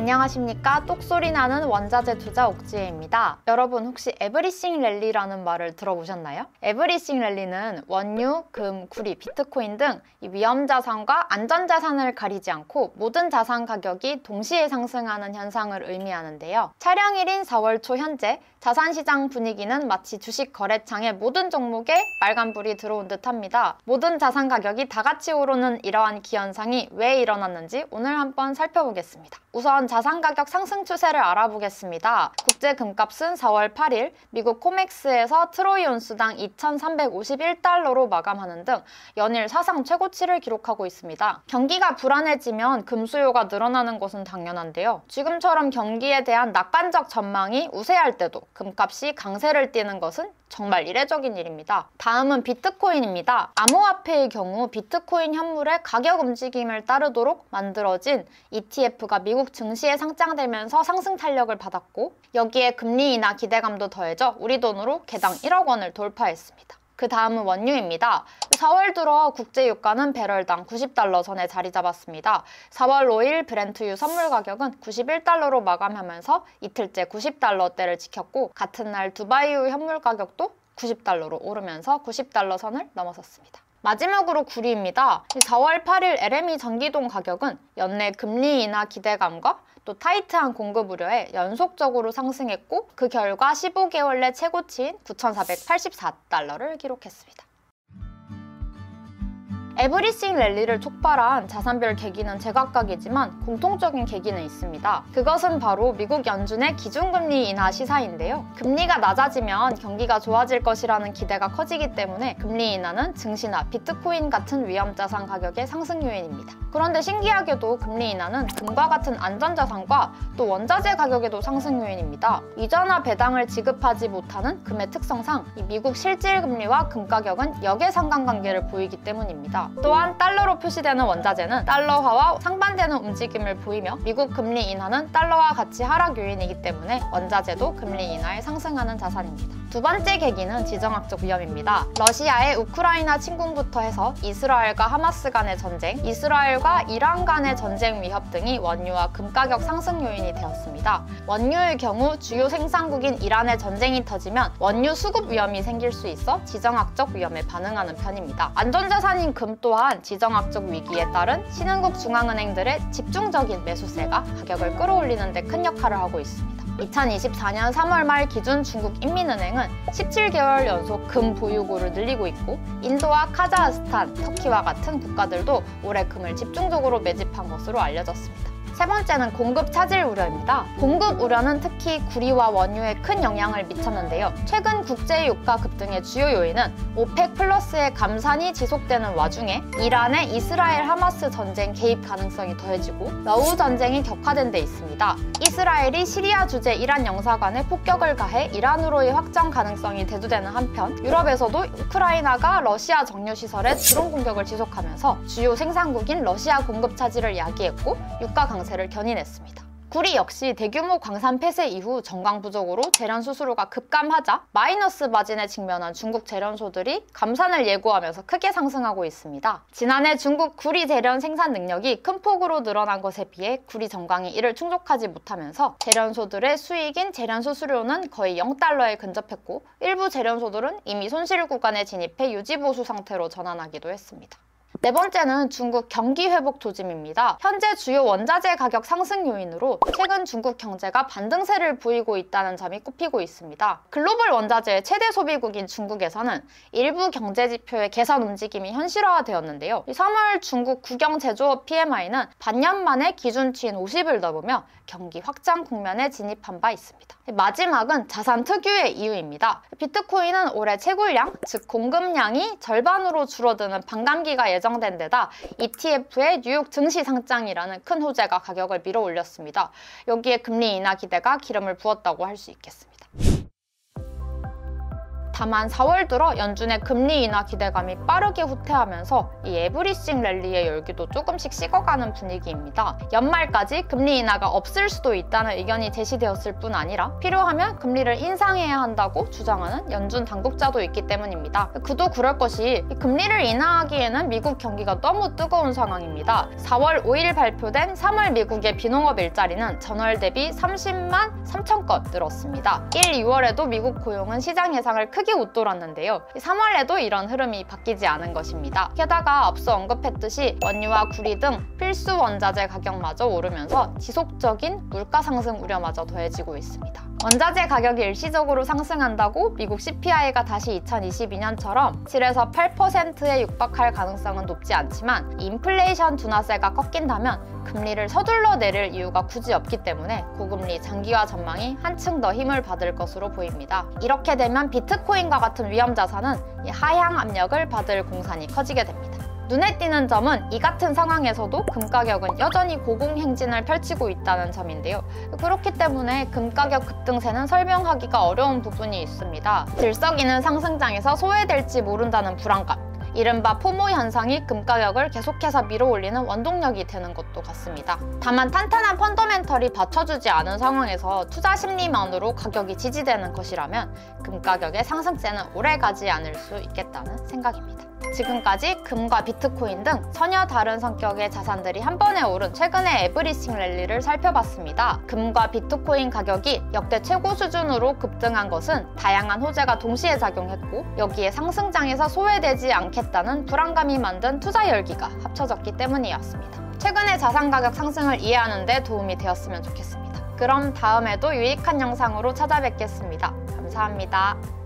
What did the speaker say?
안녕하십니까. 똑소리 나는 원자재 투자 옥지혜입니다. 여러분 혹시 에브리싱 랠리라는 말을 들어보셨나요? 에브리싱 랠리는 원유, 금, 구리, 비트코인 등 이 위험자산과 안전자산을 가리지 않고 모든 자산 가격이 동시에 상승하는 현상을 의미하는데요. 촬영일인 4월 초 현재 자산시장 분위기는 마치 주식 거래창의 모든 종목에 빨간불이 들어온 듯합니다. 모든 자산 가격이 다 같이 오르는 이러한 기현상이 왜 일어났는지 오늘 한번 살펴보겠습니다. 우선 자산 가격 상승 추세를 알아보겠습니다. 국제 금값은 4월 8일 미국 코맥스에서 트로이 온수당 2,351달러로 마감하는 등 연일 사상 최고치를 기록하고 있습니다. 경기가 불안해지면 금 수요가 늘어나는 것은 당연한데요. 지금처럼 경기에 대한 낙관적 전망이 우세할 때도 금값이 강세를 띠는 것은 정말 이례적인 일입니다. 다음은 비트코인입니다. 암호화폐의 경우 비트코인 현물의 가격 움직임을 따르도록 만들어진 ETF가 미국 증시에 상장되면서 상승 탄력을 받았고, 여기에 금리 인하 기대감도 더해져 우리 돈으로 개당 1억 원을 돌파했습니다. 그 다음은 원유입니다. 4월 들어 국제유가는 배럴당 90달러 선에 자리 잡았습니다. 4월 5일 브렌트유 선물 가격은 91달러로 마감하면서 이틀째 90달러대를 지켰고, 같은 날 두바이유 현물 가격도 90달러로 오르면서 90달러 선을 넘어섰습니다. 마지막으로 구리입니다. 4월 8일 LME 전기동 가격은 연내 금리 인하 기대감과 또 타이트한 공급 우려에 연속적으로 상승했고, 그 결과 15개월 내 최고치인 9,484달러를 기록했습니다. 에브리싱 랠리를 촉발한 자산별 계기는 제각각이지만 공통적인 계기는 있습니다. 그것은 바로 미국 연준의 기준금리 인하 시사인데요. 금리가 낮아지면 경기가 좋아질 것이라는 기대가 커지기 때문에 금리 인하는 증시나 비트코인 같은 위험자산 가격의 상승 요인입니다. 그런데 신기하게도 금리 인하는 금과 같은 안전자산과 또 원자재 가격에도 상승 요인입니다. 이자나 배당을 지급하지 못하는 금의 특성상 이 미국 실질금리와 금 가격은 역의 상관관계를 보이기 때문입니다. 또한 달러로 표시되는 원자재는 달러화와 상반되는 움직임을 보이며 미국 금리 인하는 달러화 가치 하락 요인이기 때문에 원자재도 금리 인하에 상승하는 자산입니다. 두 번째 계기는 지정학적 위험입니다. 러시아의 우크라이나 침공부터 해서 이스라엘과 하마스 간의 전쟁, 이스라엘과 이란 간의 전쟁 위협 등이 원유와 금 가격 상승 요인이 되었습니다. 원유의 경우 주요 생산국인 이란의 전쟁이 터지면 원유 수급 위험이 생길 수 있어 지정학적 위험에 반응하는 편입니다. 안전자산인 금 또한 지정학적 위기에 따른 신흥국 중앙은행들의 집중적인 매수세가 가격을 끌어올리는 데 큰 역할을 하고 있습니다. 2024년 3월 말 기준 중국 인민은행은 17개월 연속 금 보유고를 늘리고 있고, 인도와 카자흐스탄, 터키와 같은 국가들도 올해 금을 집중적으로 매집한 것으로 알려졌습니다. 세 번째는 공급 차질 우려입니다. 공급 우려는 특히 구리와 원유에 큰 영향을 미쳤는데요. 최근 국제 유가 급등의 주요 요인은 오펙 플러스의 감산이 지속되는 와중에 이란의 이스라엘 하마스 전쟁 개입 가능성이 더해지고 러우 전쟁이 격화된 데 있습니다. 이스라엘이 시리아 주재 이란 영사관에 폭격을 가해 이란으로의 확장 가능성이 대두되는 한편, 유럽에서도 우크라이나가 러시아 정유시설에 드론 공격을 지속하면서 주요 생산국인 러시아 공급 차질을 야기했고 유가 강세를 견인했습니다. 구리 역시 대규모 광산 폐쇄 이후 정강 부족으로 재련 수수료가 급감하자 마이너스 마진에 직면한 중국 재련소들이 감산을 예고하면서 크게 상승하고 있습니다. 지난해 중국 구리 재련 생산 능력이 큰 폭으로 늘어난 것에 비해 구리 정강이 이를 충족하지 못하면서 재련소들의 수익인 재련 수수료는 거의 0달러에 근접했고, 일부 재련소들은 이미 손실 구간에 진입해 유지보수 상태로 전환하기도 했습니다. 네 번째는 중국 경기 회복 조짐입니다. 현재 주요 원자재 가격 상승 요인으로 최근 중국 경제가 반등세를 보이고 있다는 점이 꼽히고 있습니다. 글로벌 원자재의 최대 소비국인 중국에서는 일부 경제 지표의 개선 움직임이 현실화되었는데요. 3월 중국 국영 제조업 PMI는 반년 만에 기준치인 50을 넘으며 경기 확장 국면에 진입한 바 있습니다. 마지막은 자산 특유의 이유입니다. 비트코인은 올해 채굴량, 즉 공급량이 절반으로 줄어드는 반감기가 예정된 데다 ETF의 뉴욕 증시 상장이라는 큰 호재가 가격을 밀어 올렸습니다. 여기에 금리 인하 기대가 기름을 부었다고 할 수 있겠습니다. 다만 4월 들어 연준의 금리 인하 기대감이 빠르게 후퇴하면서 이 에브리싱 랠리의 열기도 조금씩 식어가는 분위기입니다. 연말까지 금리 인하가 없을 수도 있다는 의견이 제시되었을 뿐 아니라 필요하면 금리를 인상해야 한다고 주장하는 연준 당국자도 있기 때문입니다. 그도 그럴 것이 금리를 인하하기에는 미국 경기가 너무 뜨거운 상황입니다. 4월 5일 발표된 3월 미국의 비농업 일자리는 전월 대비 30만 3천 건 늘었습니다. 1, 2월에도 미국 고용은 시장 예상을 크게 웃돌았는데요. 3월에도 이런 흐름이 바뀌지 않은 것입니다. 게다가 앞서 언급했듯이 원유와 구리 등 필수 원자재 가격마저 오르면서 지속적인 물가 상승 우려마저 더해지고 있습니다. 원자재 가격이 일시적으로 상승한다고 미국 CPI가 다시 2022년처럼 7에서 8%에 육박할 가능성은 높지 않지만 인플레이션 둔화세가 꺾인다면 금리를 서둘러 내릴 이유가 굳이 없기 때문에 고금리 장기화 전망이 한층 더 힘을 받을 것으로 보입니다. 이렇게 되면 비트코인과 같은 위험 자산은 하향 압력을 받을 공산이 커지게 됩니다. 눈에 띄는 점은 이 같은 상황에서도 금 가격은 여전히 고공행진을 펼치고 있다는 점인데요. 그렇기 때문에 금 가격 급등세는 설명하기가 어려운 부분이 있습니다. 들썩이는 상승장에서 소외될지 모른다는 불안감, 이른바 포모 현상이 금 가격을 계속해서 밀어올리는 원동력이 되는 것도 같습니다. 다만 탄탄한 펀더멘털이 받쳐주지 않은 상황에서 투자 심리만으로 가격이 지지되는 것이라면 금 가격의 상승세는 오래가지 않을 수 있겠다는 생각입니다. 지금까지 금과 비트코인 등 전혀 다른 성격의 자산들이 한 번에 오른 최근의 에브리싱 랠리를 살펴봤습니다. 금과 비트코인 가격이 역대 최고 수준으로 급등한 것은 다양한 호재가 동시에 작용했고 여기에 상승장에서 소외되지 않겠다는 불안감이 만든 투자 열기가 합쳐졌기 때문이었습니다. 최근의 자산 가격 상승을 이해하는 데 도움이 되었으면 좋겠습니다. 그럼 다음에도 유익한 영상으로 찾아뵙겠습니다. 감사합니다.